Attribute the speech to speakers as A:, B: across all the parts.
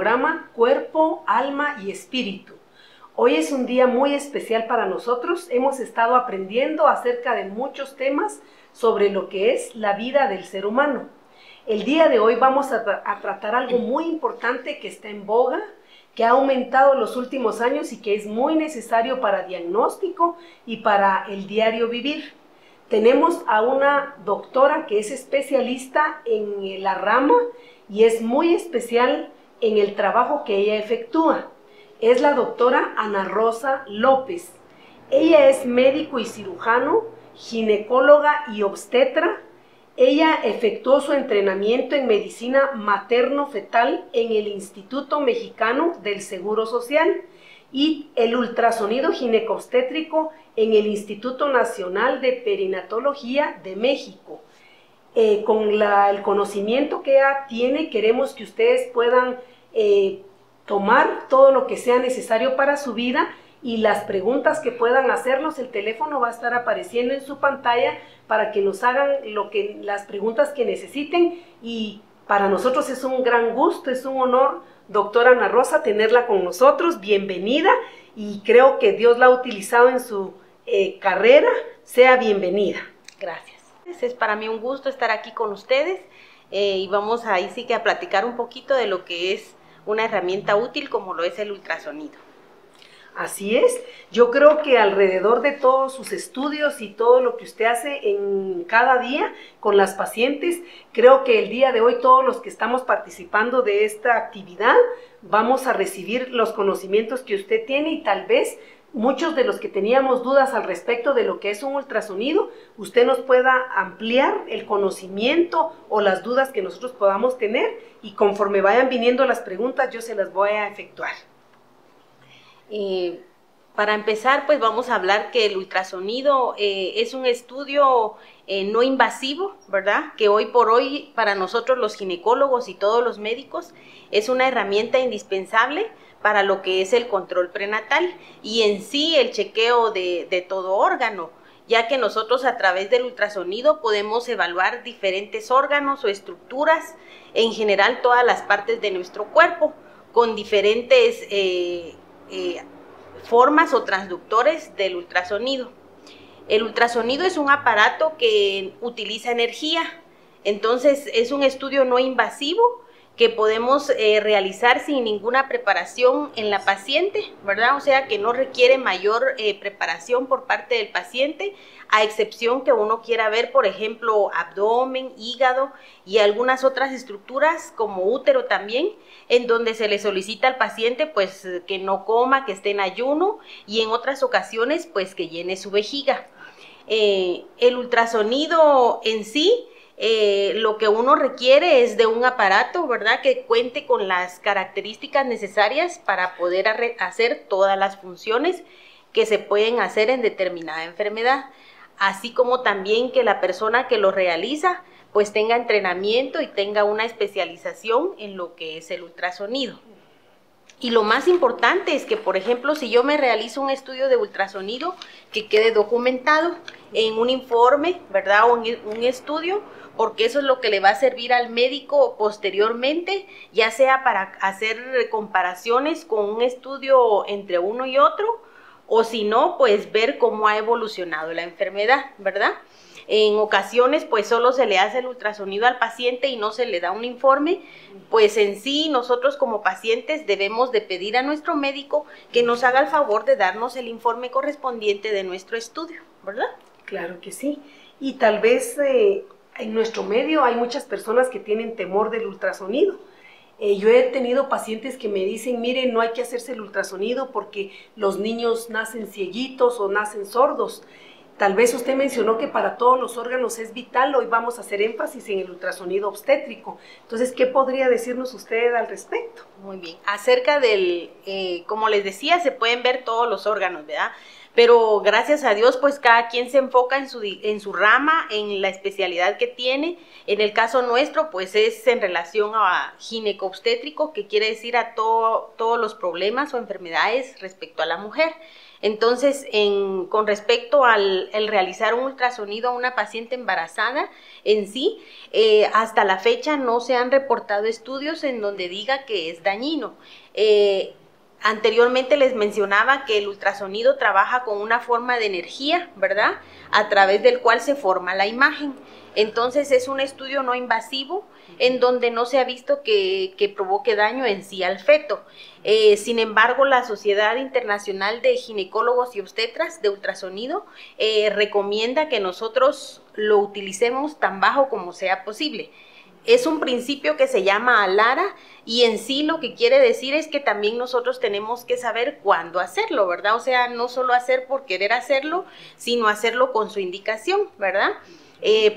A: programa Cuerpo, Alma y Espíritu. Hoy es un día muy especial para nosotros. Hemos estado aprendiendo acerca de muchos temas sobre lo que es la vida del ser humano. El día de hoy vamos a tratar algo muy importante que está en boga, que ha aumentado en los últimos años y que es muy necesario para diagnóstico y para el diario vivir. Tenemos a una doctora que es especialista en la rama y es muy especial en el trabajo que ella efectúa. Es la doctora Ana Rosa López. Ella es médico y cirujano, ginecóloga y obstetra. Ella efectuó su entrenamiento en medicina materno-fetal en el Instituto Mexicano del Seguro Social y el ultrasonido ginecobstétrico en el Instituto Nacional de Perinatología de México. Con el conocimiento que ella tiene, queremos que ustedes puedan tomar todo lo que sea necesario para su vida, y las preguntas que puedan hacernos, el teléfono va a estar apareciendo en su pantalla para que nos hagan las preguntas que necesiten, y para nosotros es un gran gusto, es un honor, doctora Ana Rosa, tenerla con nosotros. Bienvenida, y creo que Dios la ha utilizado en su carrera. Sea bienvenida.
B: Gracias. Es para mí un gusto estar aquí con ustedes y vamos ahí sí que a platicar un poquito de lo que es una herramienta útil como lo es el ultrasonido.
A: Así es, yo creo que alrededor de todos sus estudios y todo lo que usted hace en cada día con las pacientes, creo que el día de hoy todos los que estamos participando de esta actividad vamos a recibir los conocimientos que usted tiene, y tal vez muchos de los que teníamos dudas al respecto de lo que es un ultrasonido, usted nos pueda ampliar el conocimiento o las dudas que nosotros podamos tener, y conforme vayan viniendo las preguntas yo se las voy a efectuar.
B: Para empezar, pues vamos a hablar que el ultrasonido es un estudio no invasivo, ¿verdad? Que hoy por hoy para nosotros los ginecólogos y todos los médicos es una herramienta indispensable para lo que es el control prenatal y en sí el chequeo de todo órgano, ya que nosotros a través del ultrasonido podemos evaluar diferentes órganos o estructuras, en general todas las partes de nuestro cuerpo, con diferentes formas o transductores del ultrasonido. El ultrasonido es un aparato que utiliza energía, entonces es un estudio no invasivo que podemos realizar sin ninguna preparación en la paciente, ¿verdad? O sea que no requiere mayor preparación por parte del paciente, a excepción que uno quiera ver, por ejemplo, abdomen, hígado y algunas otras estructuras como útero también, en donde se le solicita al paciente pues que no coma, que esté en ayuno, y en otras ocasiones pues que llene su vejiga. El ultrasonido en sí, lo que uno requiere es de un aparato, ¿verdad?, que cuente con las características necesarias para poder hacer todas las funciones que se pueden hacer en determinada enfermedad, así como también que la persona que lo realiza pues tenga entrenamiento y tenga una especialización en lo que es el ultrasonido. Y lo más importante es que, por ejemplo, si yo me realizo un estudio de ultrasonido, que quede documentado en un informe, ¿verdad?, o en un estudio, porque eso es lo que le va a servir al médico posteriormente, ya sea para hacer comparaciones con un estudio entre uno y otro, o si no, pues ver cómo ha evolucionado la enfermedad, ¿verdad? En ocasiones, pues solo se le hace el ultrasonido al paciente y no se le da un informe, pues en sí nosotros como pacientes debemos de pedir a nuestro médico que nos haga el favor de darnos el informe correspondiente de nuestro estudio, ¿verdad?
A: Claro que sí, y tal vez en nuestro medio hay muchas personas que tienen temor del ultrasonido. Yo he tenido pacientes que me dicen, miren, no hay que hacerse el ultrasonido porque los niños nacen cieguitos o nacen sordos. Tal vez usted mencionó que para todos los órganos es vital. Hoy vamos a hacer énfasis en el ultrasonido obstétrico. Entonces, ¿qué podría decirnos usted al respecto?
B: Muy bien. Acerca del, como les decía, se pueden ver todos los órganos, ¿verdad? pero gracias a Dios, pues cada quien se enfoca en su rama, en la especialidad que tiene. En el caso nuestro, pues es en relación a gineco-obstétrico, que quiere decir a todos los problemas o enfermedades respecto a la mujer. Entonces, con respecto al realizar un ultrasonido a una paciente embarazada en sí, hasta la fecha no se han reportado estudios en donde diga que es dañino. Anteriormente les mencionaba que el ultrasonido trabaja con una forma de energía, ¿verdad?, a través del cual se forma la imagen. Entonces es un estudio no invasivo en donde no se ha visto que provoque daño en sí al feto. Sin embargo, la Sociedad Internacional de Ginecólogos y Obstetras de Ultrasonido recomienda que nosotros lo utilicemos tan bajo como sea posible. Es un principio que se llama ALARA y en sí lo que quiere decir es que también nosotros tenemos que saber cuándo hacerlo, ¿verdad? O sea, no solo hacer por querer hacerlo, sino hacerlo con su indicación, ¿verdad?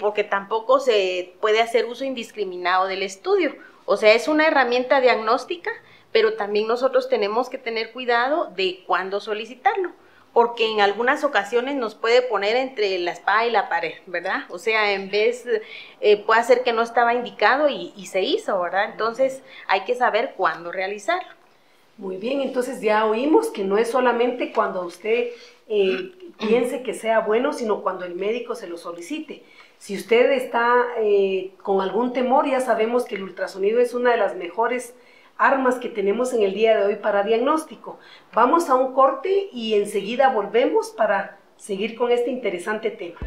B: Porque tampoco se puede hacer uso indiscriminado del estudio. O sea, es una herramienta diagnóstica, pero también nosotros tenemos que tener cuidado de cuándo solicitarlo, porque en algunas ocasiones nos puede poner entre la espada y la pared, ¿verdad? O sea, en vez, puede ser que no estaba indicado y se hizo, ¿verdad? Entonces hay que saber cuándo realizarlo.
A: Muy bien, entonces ya oímos que no es solamente cuando usted piense que sea bueno, sino cuando el médico se lo solicite. Si usted está con algún temor, ya sabemos que el ultrasonido es una de las mejores armas que tenemos en el día de hoy para diagnóstico. Vamos a un corte y enseguida volvemos para seguir con este interesante tema.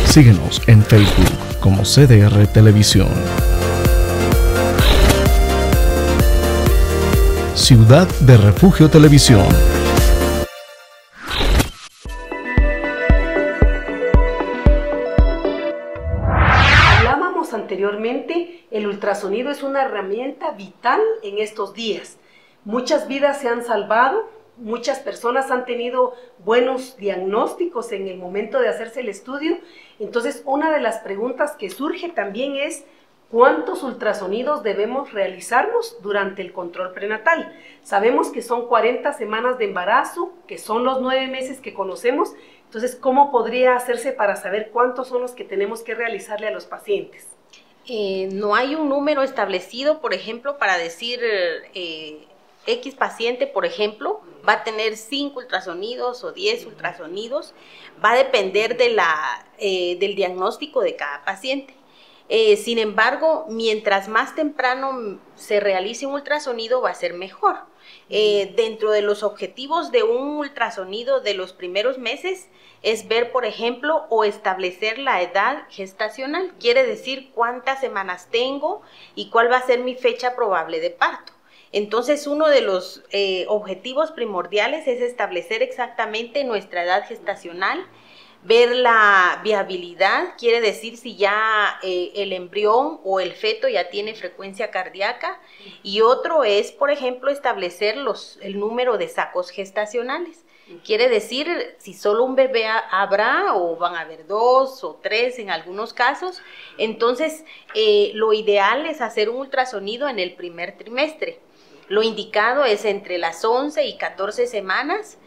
C: Síguenos en Facebook como CDR Televisión. Ciudad de Refugio Televisión.
A: Hablábamos anteriormente, el ultrasonido es una herramienta vital en estos días. Muchas vidas se han salvado, muchas personas han tenido buenos diagnósticos en el momento de hacerse el estudio. Entonces, una de las preguntas que surge también es ¿cuántos ultrasonidos debemos realizarnos durante el control prenatal? Sabemos que son 40 semanas de embarazo, que son los 9 meses que conocemos. Entonces, ¿cómo podría hacerse para saber cuántos son los que tenemos que realizarle a los pacientes?
B: No hay un número establecido, por ejemplo, para decir X paciente, por ejemplo, va a tener 5 ultrasonidos o 10 ultrasonidos. Va a depender del diagnóstico de cada paciente. Sin embargo, mientras más temprano se realice un ultrasonido va a ser mejor. Dentro de los objetivos de un ultrasonido de los primeros meses es ver, por ejemplo, o establecer la edad gestacional. Quiere decir cuántas semanas tengo y cuál va a ser mi fecha probable de parto. Entonces, uno de los objetivos primordiales es establecer exactamente nuestra edad gestacional, ver la viabilidad, quiere decir si ya el embrión o el feto ya tiene frecuencia cardíaca, y otro es, por ejemplo, establecer el número de sacos gestacionales. Quiere decir si solo un bebé habrá o van a haber 2 o 3 en algunos casos. Entonces, lo ideal es hacer un ultrasonido en el primer trimestre. Lo indicado es entre las 11 y 14 semanas.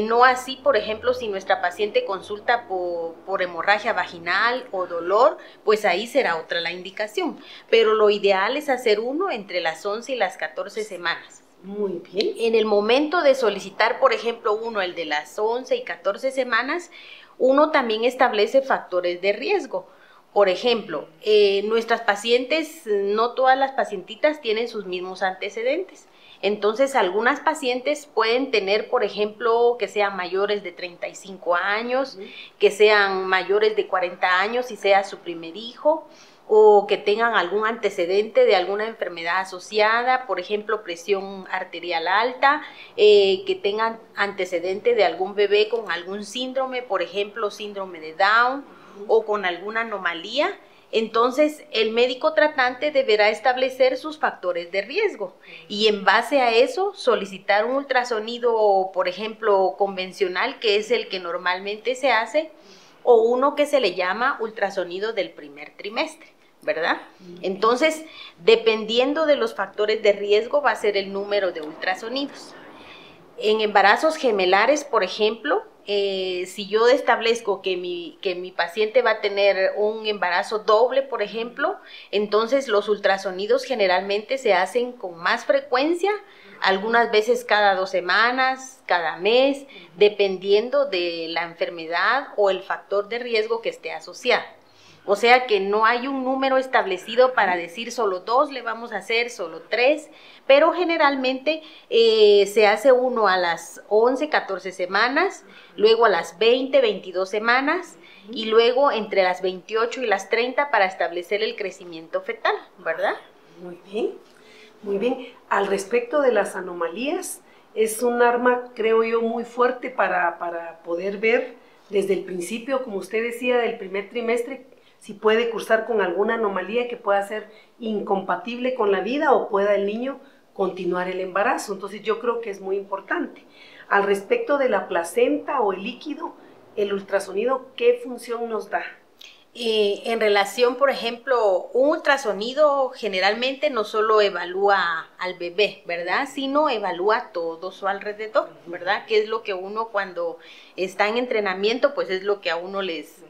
B: No así, por ejemplo, si nuestra paciente consulta por hemorragia vaginal o dolor, pues ahí será otra la indicación. Pero lo ideal es hacer uno entre las 11 y las 14 semanas.
A: Muy bien.
B: En el momento de solicitar, por ejemplo, el de las 11 y 14 semanas, uno también establece factores de riesgo. Por ejemplo, nuestras pacientes, no todas las pacientitas tienen sus mismos antecedentes. Entonces, algunas pacientes pueden tener, por ejemplo, que sean mayores de 35 años, que sean mayores de 40 años y sea su primer hijo, o que tengan algún antecedente de alguna enfermedad asociada, por ejemplo, presión arterial alta, que tengan antecedente de algún bebé con algún síndrome, por ejemplo, síndrome de Down o con alguna anomalía. Entonces, el médico tratante deberá establecer sus factores de riesgo y en base a eso solicitar un ultrasonido, por ejemplo, convencional, que es el que normalmente se hace, o uno que se le llama ultrasonido del primer trimestre, ¿verdad? Entonces, dependiendo de los factores de riesgo, va a ser el número de ultrasonidos. En embarazos gemelares, por ejemplo, si yo establezco que mi paciente va a tener un embarazo doble, por ejemplo, entonces los ultrasonidos generalmente se hacen con más frecuencia, algunas veces cada 2 semanas, cada mes, dependiendo de la enfermedad o el factor de riesgo que esté asociado. O sea que no hay un número establecido para decir solo 2 le vamos a hacer, solo 3, pero generalmente se hace uno a las 11, 14 semanas, luego a las 20, 22 semanas y luego entre las 28 y las 30 para establecer el crecimiento fetal, ¿verdad?
A: Muy bien, muy bien. Al respecto de las anomalías, es un arma, creo yo, muy fuerte para poder ver desde el principio, como usted decía, del primer trimestre, si puede cursar con alguna anomalía que pueda ser incompatible con la vida o pueda el niño continuar el embarazo. Entonces yo creo que es muy importante. Al respecto de la placenta o el líquido, el ultrasonido, ¿qué función nos da?
B: En relación, por ejemplo, un ultrasonido generalmente no solo evalúa al bebé, ¿verdad? Sino evalúa todo su alrededor, ¿verdad? Que es lo que uno cuando está en entrenamiento, pues es lo que a uno les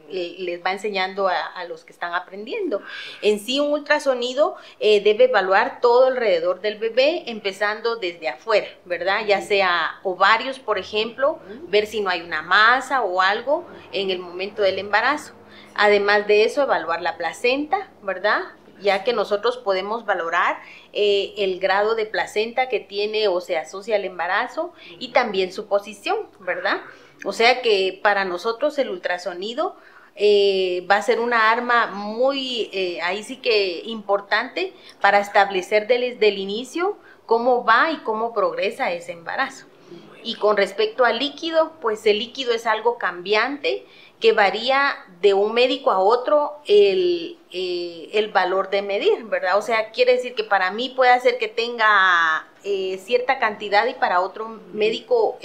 B: va enseñando a los que están aprendiendo. En sí, un ultrasonido debe evaluar todo alrededor del bebé, empezando desde afuera, ¿verdad? Ya sea ovarios, por ejemplo, ver si no hay una masa o algo en el momento del embarazo. Además de eso, evaluar la placenta, ¿verdad? Ya que nosotros podemos valorar el grado de placenta que tiene o se asocia al embarazo y también su posición, ¿verdad? O sea que para nosotros el ultrasonido va a ser una arma muy, ahí sí que importante para establecer desde el inicio cómo va y cómo progresa ese embarazo. Y con respecto al líquido, pues el líquido es algo cambiante que varía de un médico a otro el valor de medir, ¿verdad? O sea, quiere decir que para mí puede ser que tenga cierta cantidad y para otro médico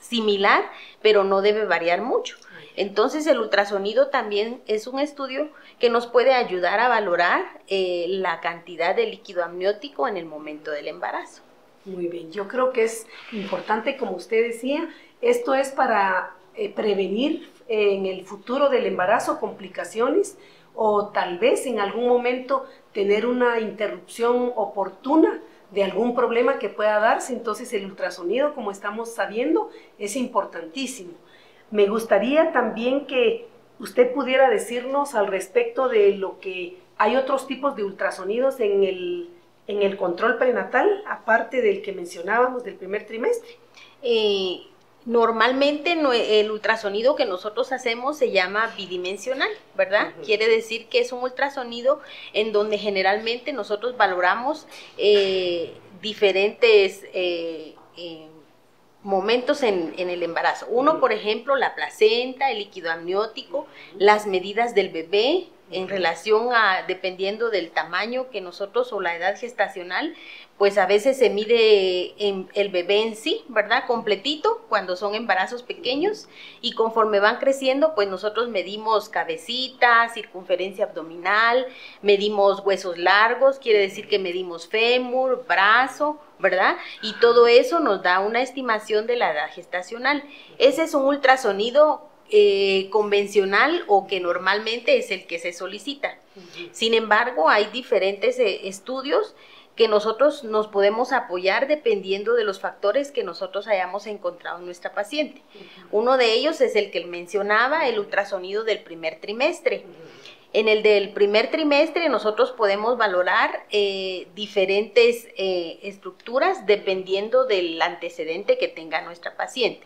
B: similar, pero no debe variar mucho. Entonces el ultrasonido también es un estudio que nos puede ayudar a valorar la cantidad de líquido amniótico en el momento del embarazo.
A: Muy bien, yo creo que es importante, como usted decía, esto es para prevenir en el futuro del embarazo complicaciones o tal vez en algún momento tener una interrupción oportuna de algún problema que pueda darse. Entonces el ultrasonido, como estamos sabiendo, es importantísimo. Me gustaría también que usted pudiera decirnos al respecto de lo que hay otros tipos de ultrasonidos en el control prenatal, aparte del que mencionábamos del primer trimestre.
B: Normalmente el ultrasonido que nosotros hacemos se llama bidimensional, ¿verdad? Quiere decir que es un ultrasonido en donde generalmente nosotros valoramos diferentes momentos en el embarazo. Uno, por ejemplo, la placenta, el líquido amniótico, las medidas del bebé en relación a, dependiendo del tamaño que nosotros o la edad gestacional, pues a veces se mide el bebé en sí, ¿verdad? Completito, cuando son embarazos pequeños, y conforme van creciendo, pues nosotros medimos cabecita, circunferencia abdominal, medimos huesos largos, quiere decir que medimos fémur, brazo, ¿verdad? Y todo eso nos da una estimación de la edad gestacional. Ese es un ultrasonido convencional o que normalmente es el que se solicita. Sin embargo, hay diferentes estudios que nosotros nos podemos apoyar dependiendo de los factores que nosotros hayamos encontrado en nuestra paciente. Uno de ellos es el que mencionaba, el ultrasonido del primer trimestre. En el del primer trimestre nosotros podemos valorar diferentes estructuras dependiendo del antecedente que tenga nuestra paciente.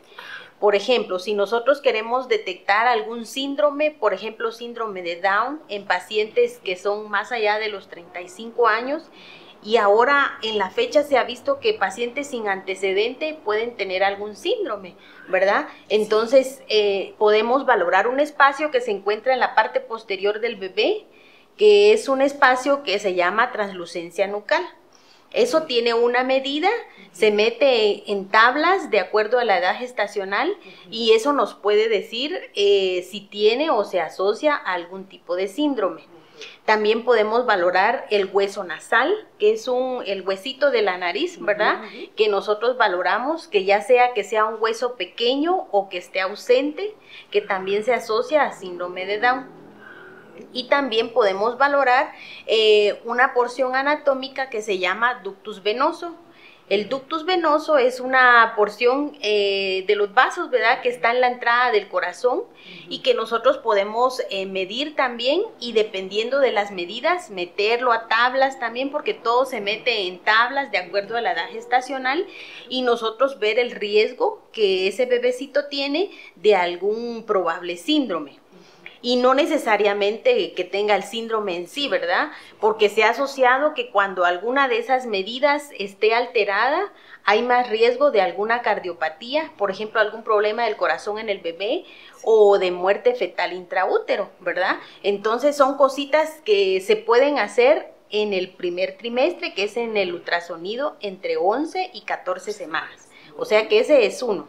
B: Por ejemplo, si nosotros queremos detectar algún síndrome, por ejemplo, síndrome de Down en pacientes que son más allá de los 35 años, y ahora en la fecha se ha visto que pacientes sin antecedente pueden tener algún síndrome, ¿verdad? Entonces podemos valorar un espacio que se encuentra en la parte posterior del bebé, que es un espacio que se llama translucencia nucal. Eso tiene una medida, se mete en tablas de acuerdo a la edad gestacional y eso nos puede decir si tiene o se asocia a algún tipo de síndrome. También podemos valorar el hueso nasal, que es el huesito de la nariz, ¿verdad? Que nosotros valoramos, que sea un hueso pequeño o que esté ausente, que también se asocia a síndrome de Down. Y también podemos valorar una porción anatómica que se llama ductus venoso. El ductus venoso es una porción de los vasos, ¿verdad?, que está en la entrada del corazón y que nosotros podemos medir también, y dependiendo de las medidas, meterlo a tablas también, porque todo se mete en tablas de acuerdo a la edad gestacional, y nosotros ver el riesgo que ese bebecito tiene de algún probable síndrome. Y no necesariamente que tenga el síndrome en sí, ¿verdad? Porque se ha asociado que cuando alguna de esas medidas esté alterada, hay más riesgo de alguna cardiopatía, por ejemplo, algún problema del corazón en el bebé o de muerte fetal intraútero, ¿verdad? Entonces son cositas que se pueden hacer en el primer trimestre, que es en el ultrasonido entre 11 y 14 semanas. O sea que ese es uno.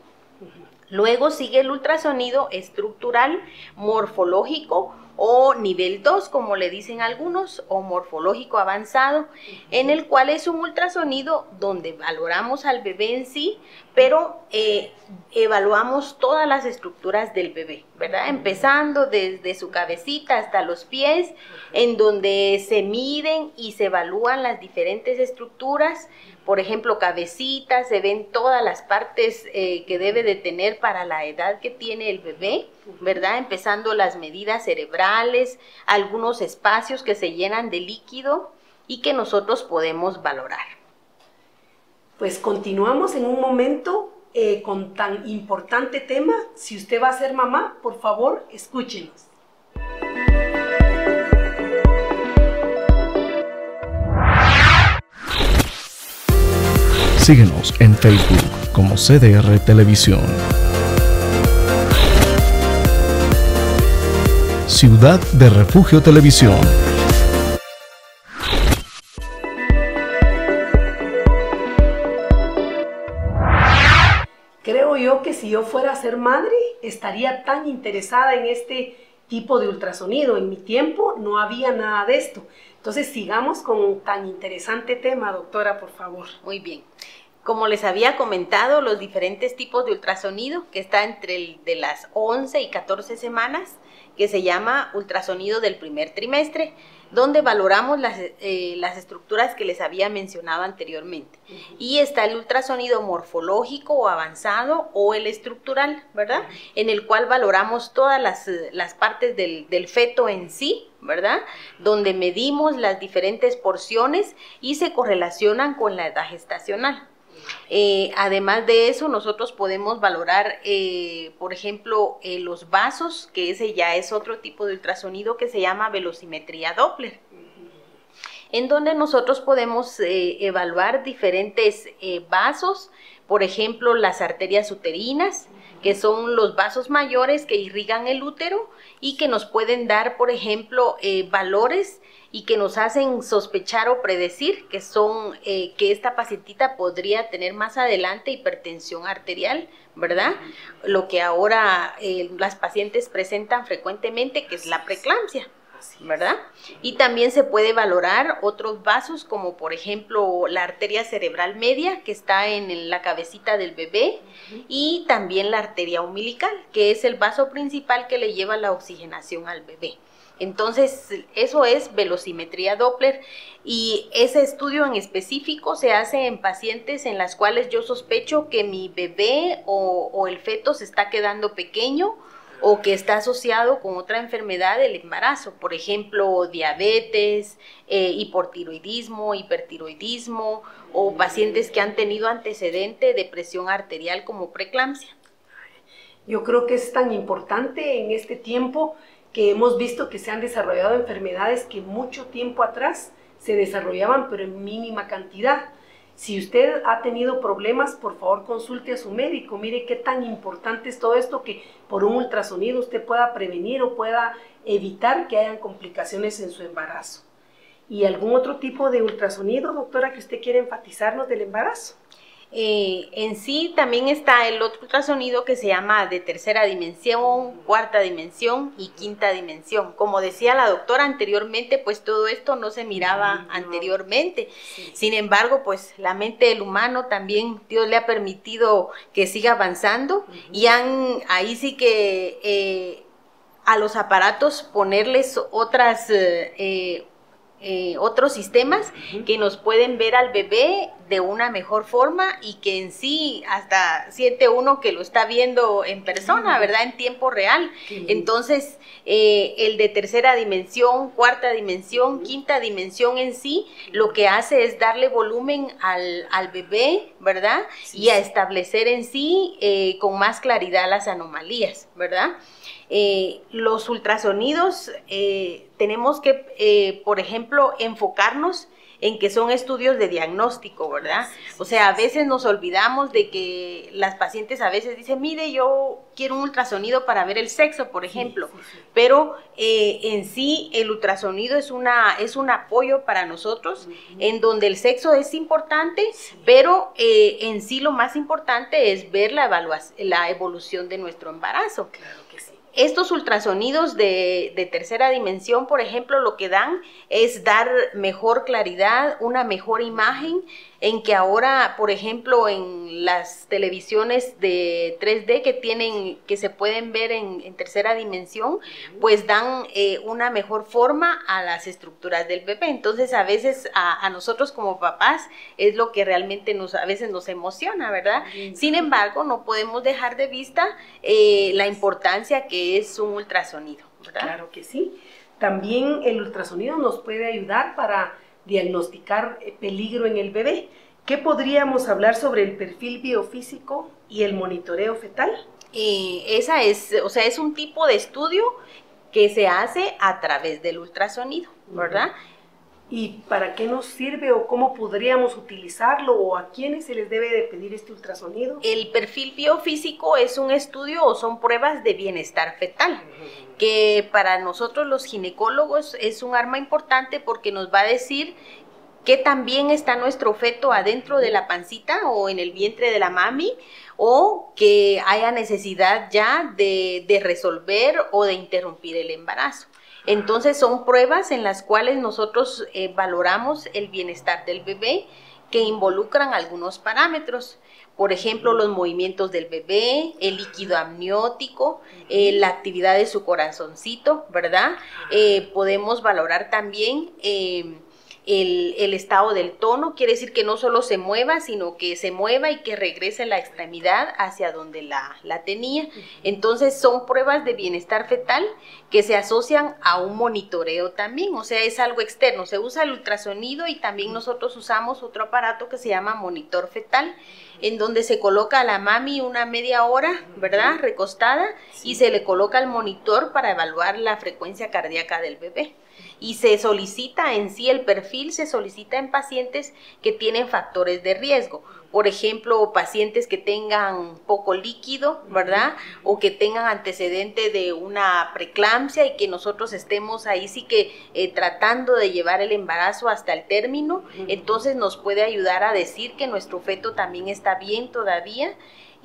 B: Luego sigue el ultrasonido estructural, morfológico o nivel 2, como le dicen algunos, o morfológico avanzado, en el cual es un ultrasonido donde valoramos al bebé en sí, pero evaluamos todas las estructuras del bebé, ¿verdad? Empezando desde su cabecita hasta los pies, en donde se miden y se evalúan las diferentes estructuras. Por ejemplo, cabecita, se ven todas las partes que debe de tener para la edad que tiene el bebé, ¿verdad? Empezando las medidas cerebrales, algunos espacios que se llenan de líquido y que nosotros podemos valorar.
A: Pues continuamos en un momento con tan importante tema. Si usted va a ser mamá, por favor, escúchenos.
C: Síguenos en Facebook como CDR Televisión. Ciudad de Refugio Televisión.
A: Creo yo que si yo fuera a ser madre, estaría tan interesada en este tipo de ultrasonido. En mi tiempo no había nada de esto. Entonces sigamos con tan interesante tema, doctora, por favor.
B: Muy bien. Como les había comentado, los diferentes tipos de ultrasonido, que está entre el de las 11 y 14 semanas, que se llama ultrasonido del primer trimestre, donde valoramos las estructuras que les había mencionado anteriormente. Y está el ultrasonido morfológico o avanzado o el estructural, ¿verdad? En el cual valoramos todas las partes del feto en sí, ¿verdad? Donde medimos las diferentes porciones y se correlacionan con la edad gestacional. Además de eso, nosotros podemos valorar, por ejemplo, los vasos, que ese ya es otro tipo de ultrasonido que se llama velocimetría Doppler, en donde nosotros podemos evaluar diferentes vasos, por ejemplo, las arterias uterinas, que son los vasos mayores que irrigan el útero y que nos pueden dar, por ejemplo, valores y que nos hacen sospechar o predecir que que esta pacientita podría tener más adelante hipertensión arterial, ¿verdad? Lo que ahora las pacientes presentan frecuentemente, que es la preeclampsia, ¿verdad? Y también se puede valorar otros vasos, como por ejemplo la arteria cerebral media, que está en la cabecita del bebé, y también la arteria umbilical, que es el vaso principal que le lleva la oxigenación al bebé. Entonces, eso es velocimetría Doppler, y ese estudio en específico se hace en pacientes en las cuales yo sospecho que mi bebé o el feto se está quedando pequeño o que está asociado con otra enfermedad del embarazo, por ejemplo, diabetes, hipotiroidismo, hipertiroidismo, o pacientes que han tenido antecedente de presión arterial como preeclampsia.
A: Yo creo que es tan importante en este tiempo que hemos visto que se han desarrollado enfermedades que mucho tiempo atrás se desarrollaban, pero en mínima cantidad. Si usted ha tenido problemas, por favor consulte a su médico. Mire qué tan importante es todo esto, que por un ultrasonido usted pueda prevenir o pueda evitar que hayan complicaciones en su embarazo. ¿Y algún otro tipo de ultrasonido, doctora, que usted quiere enfatizarnos del embarazo?
B: En sí también está el otro ultrasonido que se llama de tercera dimensión, cuarta dimensión y quinta dimensión. Como decía la doctora anteriormente, pues todo esto no se miraba anteriormente.
A: Sí.
B: Sin embargo, pues la mente del humano también Dios le ha permitido que siga avanzando y ahí sí que a los aparatos ponerles otros sistemas que nos pueden ver al bebé de una mejor forma y que en sí hasta siente uno que lo está viendo en persona, ¿verdad? En tiempo real. Entonces, el de tercera dimensión, cuarta dimensión, quinta dimensión en sí, lo que hace es darle volumen al bebé, ¿verdad? Y a establecer en sí con más claridad las anomalías, ¿verdad? Los ultrasonidos tenemos que, por ejemplo, enfocarnos en que son estudios de diagnóstico, ¿verdad? O sea, a veces nos olvidamos de que las pacientes a veces dicen, mire, yo quiero un ultrasonido para ver el sexo, por ejemplo, pero en sí el ultrasonido es un apoyo para nosotros, en donde el sexo es importante, pero en sí lo más importante es ver la evolución de nuestro embarazo.
A: Claro que sí.
B: Estos ultrasonidos de tercera dimensión, por ejemplo, lo que dan es dar mejor claridad, una mejor imagen, en que ahora, por ejemplo, en las televisiones de 3D que se pueden ver en tercera dimensión, pues dan una mejor forma a las estructuras del bebé. Entonces, a veces a nosotros como papás es lo que realmente a veces nos emociona, ¿verdad? Sin embargo, no podemos dejar de vista la importancia que es un ultrasonido, ¿verdad?
A: Claro que sí. También el ultrasonido nos puede ayudar para diagnosticar peligro en el bebé. ¿Qué podríamos hablar sobre el perfil biofísico y el monitoreo fetal?
B: Es un tipo de estudio que se hace a través del ultrasonido, ¿verdad?
A: ¿Y para qué nos sirve o cómo podríamos utilizarlo o a quiénes se les debe de pedir este ultrasonido?
B: El perfil biofísico es un estudio o son pruebas de bienestar fetal, que para nosotros los ginecólogos es un arma importante porque nos va a decir qué tan bien está nuestro feto adentro de la pancita o en el vientre de la mami, o que haya necesidad ya de resolver o de interrumpir el embarazo. Entonces son pruebas en las cuales nosotros valoramos el bienestar del bebé, que involucran algunos parámetros. Por ejemplo, los movimientos del bebé, el líquido amniótico, la actividad de su corazoncito, ¿verdad? Podemos valorar también el estado del tono, quiere decir que no solo se mueva, sino que se mueva y que regrese la extremidad hacia donde la tenía. Entonces son pruebas de bienestar fetal que se asocian a un monitoreo también, o sea, es algo externo. Se usa el ultrasonido y también nosotros usamos otro aparato que se llama monitor fetal, en donde se coloca a la mami una media hora, ¿verdad?, recostada, y se le coloca el monitor para evaluar la frecuencia cardíaca del bebé. Y se solicita en sí, el perfil se solicita en pacientes que tienen factores de riesgo. Por ejemplo, pacientes que tengan poco líquido, ¿verdad? O que tengan antecedente de una preeclampsia y que nosotros estemos ahí sí que tratando de llevar el embarazo hasta el término. Entonces nos puede ayudar a decir que nuestro feto también está bien todavía.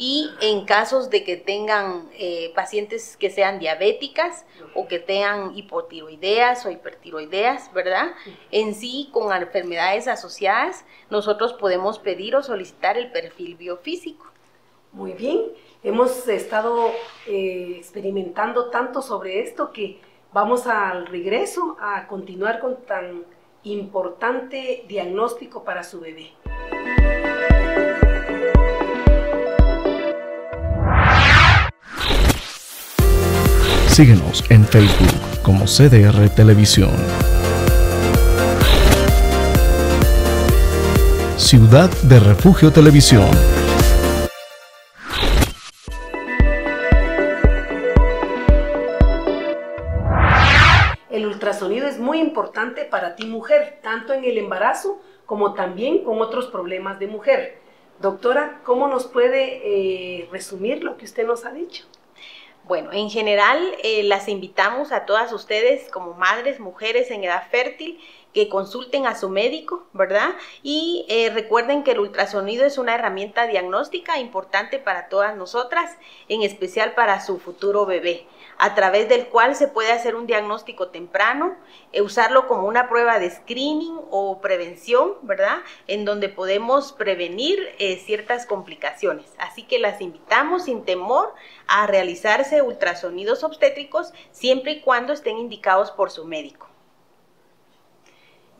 B: Y en casos de que tengan pacientes que sean diabéticas o que tengan hipotiroideas o hipertiroideas, ¿verdad? En sí, con enfermedades asociadas, nosotros podemos pedir o solicitar el perfil biofísico.
A: Muy bien, hemos estado experimentando tanto sobre esto que vamos al regreso a continuar con tan importante diagnóstico para su bebé.
C: Síguenos en Facebook como CDR Televisión. Ciudad de Refugio Televisión.
A: El ultrasonido es muy importante para ti, mujer, tanto en el embarazo como también con otros problemas de mujer. Doctora, ¿cómo nos puede resumir lo que usted nos ha dicho?
B: Bueno, en general las invitamos a todas ustedes como madres, mujeres en edad fértil, que consulten a su médico, ¿verdad? Y recuerden que el ultrasonido es una herramienta diagnóstica importante para todas nosotras, en especial para su futuro bebé, a través del cual se puede hacer un diagnóstico temprano, usarlo como una prueba de screening o prevención, ¿verdad? En donde podemos prevenir ciertas complicaciones. Así que las invitamos sin temor a realizarse ultrasonidos obstétricos siempre y cuando estén indicados por su médico.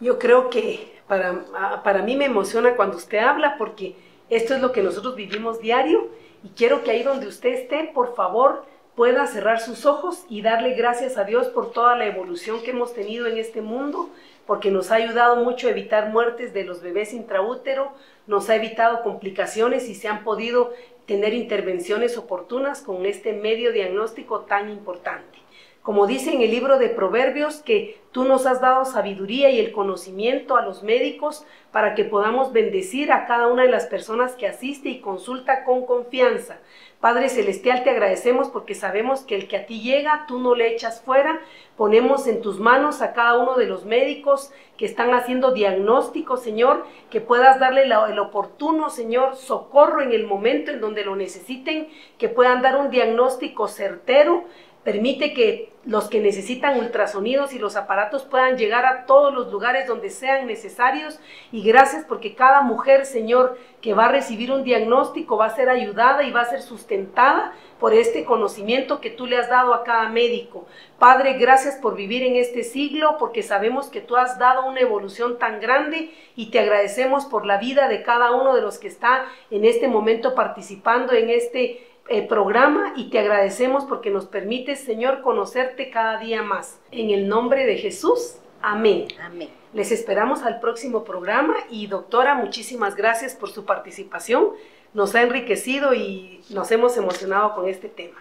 A: Yo creo que para mí me emociona cuando usted habla, porque esto es lo que nosotros vivimos diario, y quiero que ahí donde usted esté, por favor, pueda cerrar sus ojos y darle gracias a Dios por toda la evolución que hemos tenido en este mundo, porque nos ha ayudado mucho a evitar muertes de los bebés intraútero, nos ha evitado complicaciones y se han podido tener intervenciones oportunas con este medio diagnóstico tan importante. Como dice en el libro de Proverbios, que tú nos has dado sabiduría y el conocimiento a los médicos para que podamos bendecir a cada una de las personas que asiste y consulta con confianza. Padre Celestial, te agradecemos porque sabemos que el que a ti llega, tú no le echas fuera. Ponemos en tus manos a cada uno de los médicos que están haciendo diagnósticos, Señor, que puedas darle el oportuno, Señor, socorro en el momento en donde lo necesiten, que puedan dar un diagnóstico certero. Permite que los que necesitan ultrasonidos y los aparatos puedan llegar a todos los lugares donde sean necesarios. Y gracias porque cada mujer, Señor, que va a recibir un diagnóstico va a ser ayudada y va a ser sustentada por este conocimiento que tú le has dado a cada médico. Padre, gracias por vivir en este siglo, porque sabemos que tú has dado una evolución tan grande, y te agradecemos por la vida de cada uno de los que está en este momento participando en este programa, y te agradecemos porque nos permites, Señor, conocerte cada día más. En el nombre de Jesús, amén.
B: Amén.
A: Les esperamos al próximo programa, y doctora, muchísimas gracias por su participación. Nos ha enriquecido y nos hemos emocionado con este tema.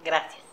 B: Gracias.